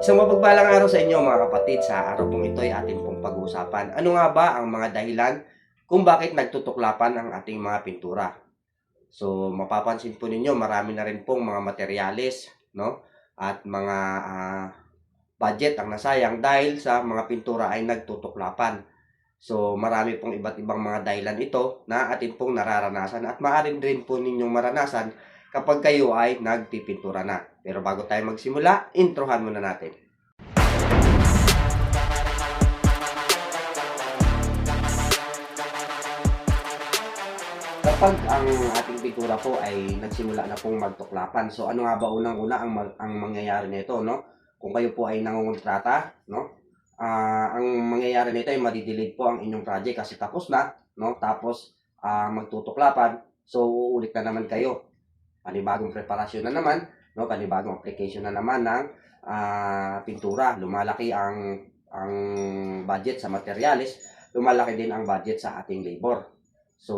Isang mapagpalang araw sa inyo mga kapatid. Sa araw pong ito ay ating pong pag-uusapan. Ano nga ba ang mga dahilan kung bakit nagtutuklapan ang ating mga pintura? So, mapapansin po ninyo, marami na rin pong mga materyales, no? At mga budget ang nasayang dahil sa mga pintura ay nagtutuklapan. So, marami pong iba't ibang mga dahilan ito na atin pong nararanasan at maaari rin po ninyong maranasan kapag kayo ay nagpipintura na. Pero bago tayo magsimula, introhan muna natin. Kapag ang ating pintura po ay nagsimula na pong magtuklapan, so ano nga ba unang-una ang mangyayari nito, no? Kung kayo po ay nangongontrata, no? Ang mangyayari nito ay madidelete po ang inyong project kasi tapos na, no? Tapos magtutuklapan, so uulit na naman kayo. Panibagong preparasyon na naman, no? Panibagong application na naman ng pintura. Lumalaki ang budget sa materials, lumalaki din ang budget sa ating labor. So,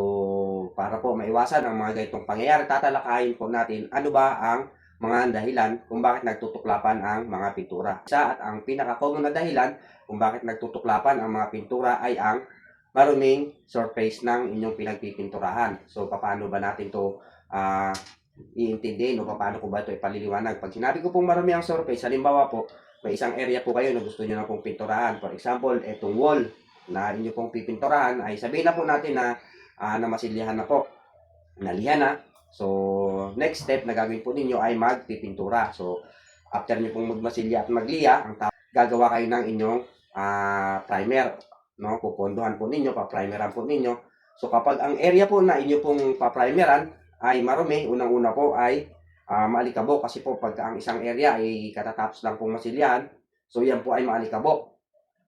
para po maiwasan ang mga ganitong pangyayari, tatalakayin po natin ano ba ang mga dahilan kung bakit nagtutuklapan ang mga pintura. Isa at ang pinaka-common na dahilan kung bakit nagtutuklapan ang mga pintura ay ang maruming surface ng inyong pinagpipinturahan. So, paano ba natin to iintindihin o paano ko ba ito ipaliliwanag? Pag sinabi ko pong marumi ang surface, halimbawa po, may isang area po kayo na gusto nyo na pong pinturahan. For example, itong wall na inyo pong pipinturahan ay sabihin na po natin na namasilyahan na po, nalihan na. So, next step na gagawin po ninyo ay magpipintura. So, after nyo pong magmasilya at magliya, gagawa kayo ng inyong primer. No? Pupondohan po ninyo, pa-primeran po ninyo. So, kapag ang area po na inyo pong pa-primeran ay marumi, unang-una po ay maalikabok. Kasi po, pag ang isang area ay katatapos lang pong masilyahan, so yan po ay maalikabok.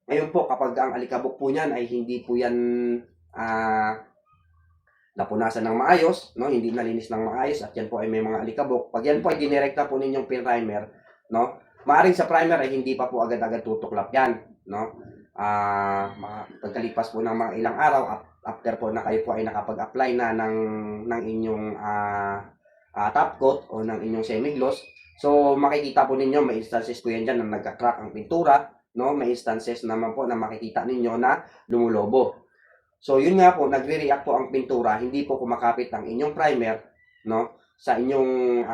Ngayon po, kapag ang alikabok po niyan ay hindi po yan napunasan ng maayos, no? Hindi nalinis ng maayos at yan po ay may mga alikabok. Pag yan po ay dinirekta po ninyong primer, no? Maaring sa primer ay hindi pa po agad-agad tutuklap yan, no? Pagkalipas po ng mga ilang araw, after po na kayo po ay nakapag-apply na ng inyong top coat o ng inyong semi-gloss, so makikita po ninyo, may instances po yan dyan na nagka-crack ang pintura, no? May instances naman po na makikita ninyo na lumulobo. So, yun nga po, nagre-react po ang pintura, hindi po kumakapit ang inyong primer, no, sa inyong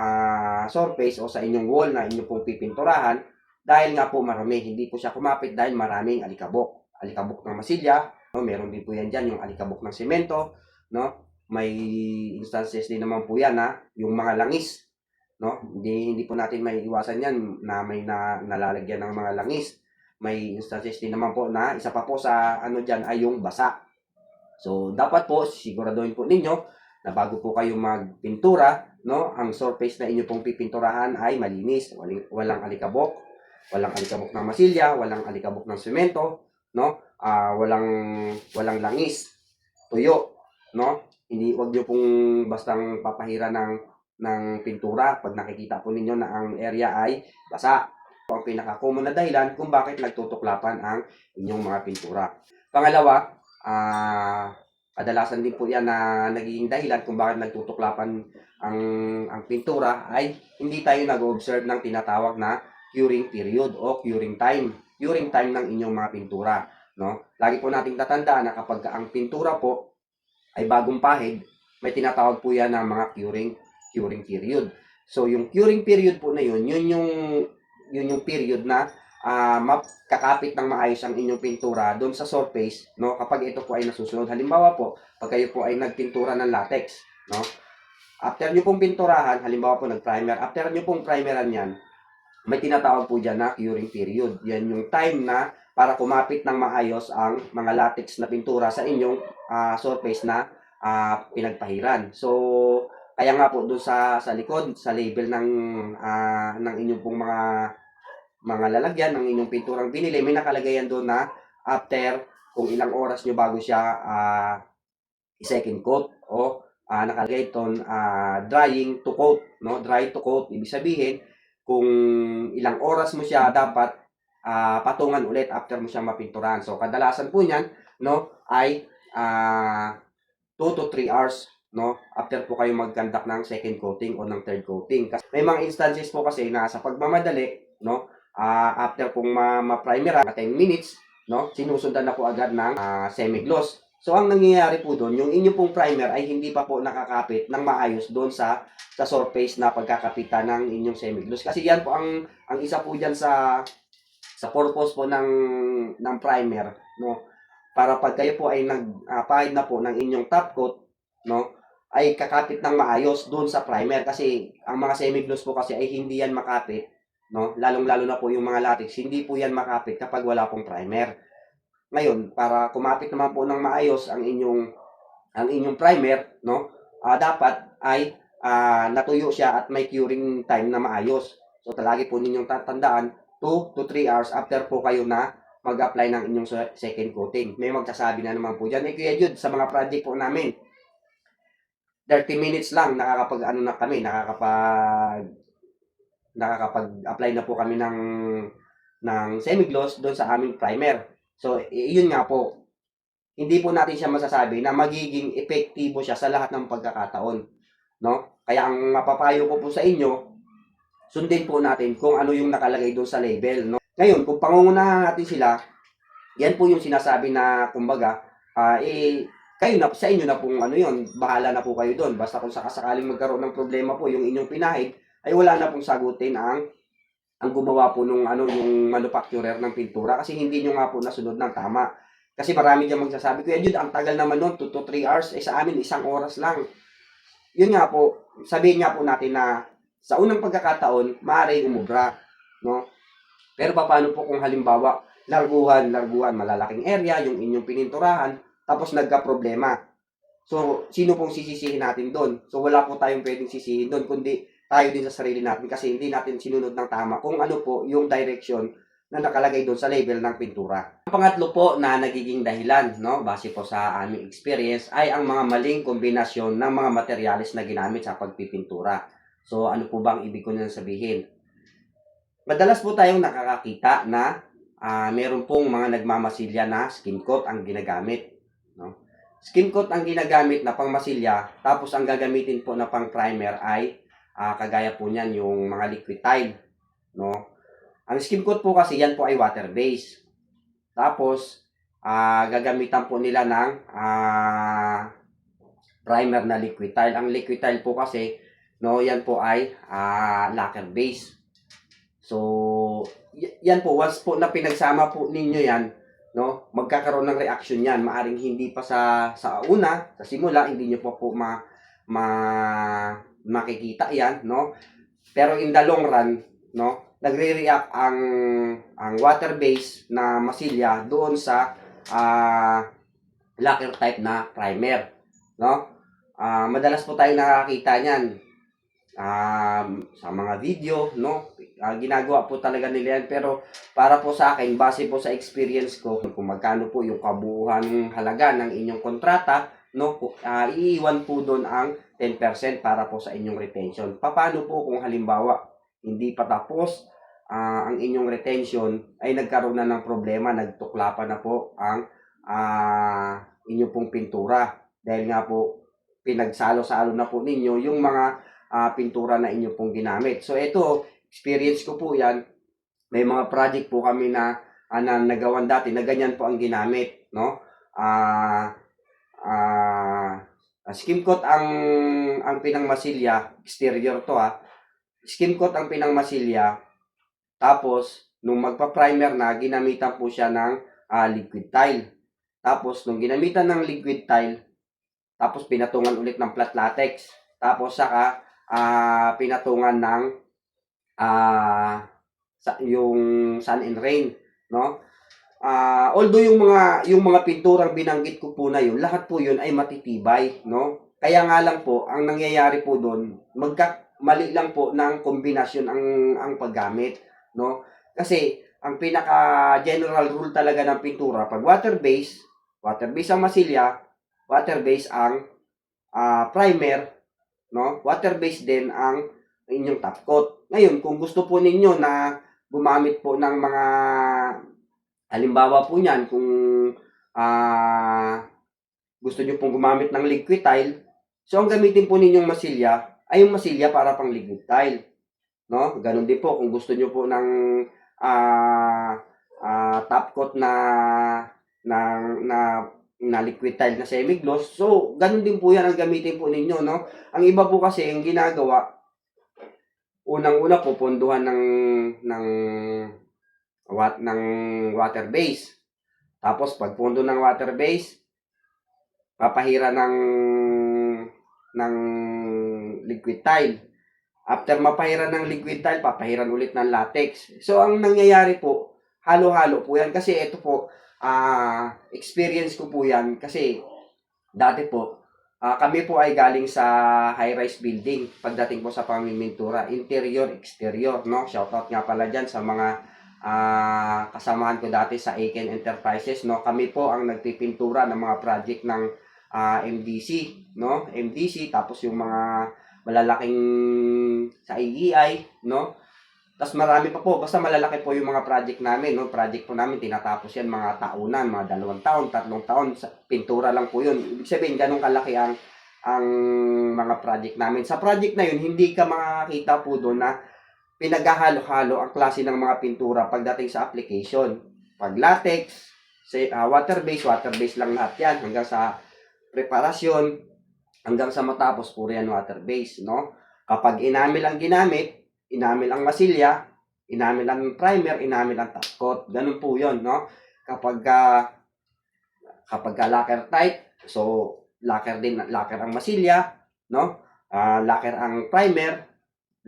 surface o sa inyong wall na inyo pong pipinturahan dahil nga po marami. Hindi po siya kumapit dahil maraming alikabok. Alikabok ng masilya, no, meron din po yan dyan, yung alikabok ng semento, no, may instances din naman po yan na yung mga langis, no, hindi po natin may iwasan yan na may nalalagyan ng mga langis. May instances din naman po na isa pa po sa ano dyan ay yung basa. So, dapat po, siguraduhin po ninyo na bago po kayo magpintura, no, ang surface na inyo pong pipinturahan ay malinis. Walang alikabok. Walang alikabok ng masilya, walang alikabok ng semento, no, walang langis, tuyo, no. Wag niyo pong bastang papahira ng pintura pag nakikita po ninyo na ang area ay basa. Ang pinaka-common na dahilan kung bakit nagtutuklapan ang inyong mga pintura. Pangalawa, kadalasan din po yan na nagiging dahilan kung bakit nagtutuklapan ang pintura ay hindi tayo nag-observe ng tinatawag na curing period o curing time. Curing time ng inyong mga pintura, no? Lagi po nating tatandaan na kapag ang pintura po ay bagong pahid, may tinatawag po yan na mga curing period. So yung curing period po na yun yung period na kakapit ng maayos ang inyong pintura doon sa surface, no, kapag ito po ay nasusunod. Halimbawa po, pag kayo po ay nagpintura ng latex, no, after nyo pong pinturahan, halimbawa po nag-primer, after nyo pong primeran yan, may tinatawag po dyan na curing period. Yan yung time na para kumapit ng maayos ang mga latex na pintura sa inyong surface na pinagpahiran. So, kaya nga po doon sa likod, sa label ng inyong pong mga lalagyan ng inyong pinturang binili, may nakalagay yan doon na after kung ilang oras nyo bago siya second coat o nakalagay doon drying to coat, no? Dry to coat, ibig sabihin kung ilang oras mo siya dapat patungan ulit after mo siya mapinturahan. So kadalasan po niyan, no, ay 2 to 3 hours, no, after po kayo mag-conduct ng second coating o ng third coating. Kasi may mga instances po kasi na sa pagmamadali, no, after pong ma-primer 10 minutes, no, sinusundan na po agad ng semi-gloss. So, ang nangyayari po doon, yung inyo pong primer ay hindi pa po nakakapit ng maayos doon sa surface na pagkakapitan ng inyong semi-gloss. Kasi yan po ang isa po diyan sa purpose po ng primer, no, para pag kayo po ay nagpahid na po ng inyong top coat, no, ay kakapit ng maayos doon sa primer. Kasi ang mga semi-gloss po kasi ay hindi yan makapit, no, lalong-lalo na po yung mga latex, hindi po yan makapit kapag wala pong primer. Ngayon, para kumapit naman po ng maayos ang inyong primer, no, dapat ay natuyo siya at may curing time na maayos. So, lagi po ninyong tatandaan, 2 to 3 hours after po kayo na mag-apply ng inyong second coating. May magsasabi na naman po dyan, Kuya Jude, sa mga project po namin, 30 minutes lang nakakapag-ano na kami, nakakapag-apply na po kami ng semi-gloss doon sa aming primer. So, yun nga po, hindi po natin siya masasabi na magiging epektibo siya sa lahat ng pagkakataon, no? Kaya ang mapapayo ko po sa inyo, sundin po natin kung ano yung nakalagay doon sa label, no? Ngayon, kung pangungunahan natin sila, yan po yung sinasabi na, kumbaga, kayo na, sa inyo na pong ano yun, bahala na po kayo doon. Basta kung sakasakaling magkaroon ng problema po yung inyong pinahid, ay wala na pong sagutin ang gumawa po nung yung manufacturer ng pintura, kasi hindi nyo nga po nasunod ng tama. Kasi marami dyan magsasabi, Kuya Jude, ang tagal naman nun, 2 to 3 hours, sa amin 1 oras lang. Yun nga po, sabihin nga po natin na sa unang pagkakataon, maaaring umubra, no? Pero paano po kung halimbawa, larguhan, malalaking area, yung inyong pininturahan, tapos nagka-problema. So, sino pong sisisihin natin doon? So, wala po tayong pwedeng sisihin doon, kundi tayo din sa sarili natin, kasi hindi natin sinunod ng tama kung ano po yung direction na nakalagay doon sa label ng pintura. Ang pangatlo po na nagiging dahilan, no, base po sa aming experience, ay ang mga maling kombinasyon ng mga materyales na ginamit sa pagpipintura. So, ano po bang ibig ko nang sabihin? Madalas po tayong nakakakita na meron pong mga nagmamasilya na skin coat ang ginagamit, no? Skin coat ang ginagamit na pangmasilya, tapos ang gagamitin po na pang primer ay kagaya po niyan yung mga liquid tile, no? Ang skin coat po kasi yan po ay water base. Tapos gagamitan po nila ng primer na liquid tile. Ang liquid tile po kasi, no, yan po ay lacquer base. So yan po, once po na pinagsama po ninyo yan, no, magkakaroon ng reaction yan. Maaring hindi pa sa una, sa simula, hindi nyo po makikita yan, no? Pero in the long run, no, nagre-react ang water base na masilya doon sa lacquer type na primer, no? Madalas po tayo nakakita niyan sa mga video, no? Ginagawa po talaga nila yan, pero para po sa akin, base po sa experience ko, kung magkano po yung kabuuan halaga ng inyong kontrata, no, iiwan po doon ang 10% para po sa inyong retention. Paano po kung halimbawa hindi pa tapos ang inyong retention, ay nagkaroon na ng problema, nagtukla pa na po ang inyong pong pintura, dahil nga po pinagsalo-salo na po ninyo yung mga pintura na inyo pong ginamit. So ito, experience ko po yan. May mga project po kami na nagawan dati na ganyan po ang ginamit, no? Skim coat ang pinangmasilya, exterior to skim coat ang pinangmasilya, tapos nung magpa-primer na, ginamitan po siya ng liquid tile. Tapos nung ginamitan ng liquid tile, tapos pinatungan ulit ng flat latex, tapos saka pinatungan ng yung sun and rain, no? Although yung mga pinturang binanggit ko po na yun, lahat po yun ay matitibay, no? Kaya nga lang po, ang nangyayari po doon, mali lang po ng kombinasyon ang paggamit, no? Kasi ang pinaka general rule talaga ng pintura, pag water base ang masilya, water base ang primer, no? Water base din ang inyong top coat. Ngayon, kung gusto po ninyo na gumamit po ng mga, halimbawa po niyan, kung gusto nyo pong gumamit ng liquid tile, so ang gamitin po ninyong masilya ay yung masilya para pang liquid tile, no? Ganun din po kung gusto nyo po ng top coat na, na, na liquid tile na semi-gloss. So, ganun din po yan ang gamitin po ninyo, no? Ang iba po kasi, ang ginagawa, unang-una pupunduhan ng water base. Tapos, pag pundo ng water base, papahira ng liquid tile. After mapahira ng liquid tile, papahiran ulit ng latex. So, ang nangyayari po, halo-halo po yan. Kasi ito po, experience ko po yan. Kasi, dati po, kami po ay galing sa high-rise building. Pagdating po sa pamimintura, interior, exterior, no? Shoutout nga pala dyan sa mga kasamahan ko dati sa Aiken Enterprises, no? Kami po ang nagpipintura ng mga project ng MDC, no? MDC, tapos yung mga malalaking sa IEI, no? Tapos marami pa po, basta malalaki po yung mga project namin, no? Project po namin, tinatapos yan mga taunan, mga 2 taon, 3 taon, sa pintura lang po yun. Ibig sabihin, ganun kalaki ang mga project namin. Sa project na yun, hindi ka makakita po doon na pinaghahalo-halo ang klase ng mga pintura pagdating sa application. Pag latex, water-based lang lahat yan, hanggang sa preparasyon, hanggang sa matapos, puro yan water-based, no? Kapag enamel ang ginamit, enamel ang masilya, enamel ang primer, enamel ang top coat. Ganun po yun, no? Kapag lacquer type, so lacquer ang masilya, no? Lacquer ang primer,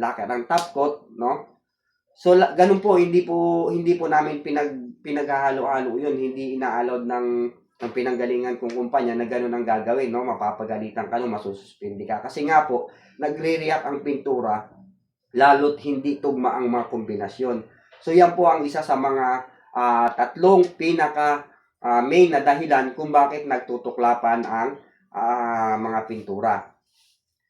lacquer ang top coat, no? So ganun po, hindi po namin pinaghahalo-halo yun, hindi ina-allowed ng pinanggalingan kong kumpanya na ganun ang gagawin, no? Mapapagalitan ka, no? Masususpindi ka. Kasi nga po, nagre-react ang pintura lalo't hindi tugma ang mga kombinasyon. So yan po ang isa sa mga tatlong pinaka main na dahilan kung bakit nagtutuklapan ang mga pintura.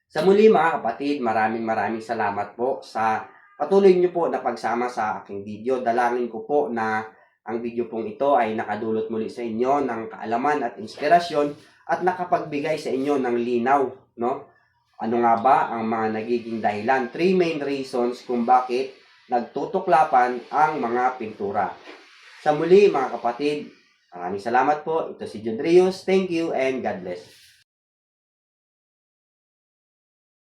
Sa muli mga kapatid, maraming salamat po sa patuloy niyo po na pagsama sa aking video. Dalangin ko po na ang video pong ito ay nakadulot muli sa inyo ng kaalaman at inspirasyon at nakapagbigay sa inyo ng linaw, no? Ano nga ba ang mga nagiging dahilan? 3 main reasons kung bakit nagtutuklapan ang mga pintura. Sa muli mga kapatid, maraming salamat po. Ito si John Rios. Thank you and God bless.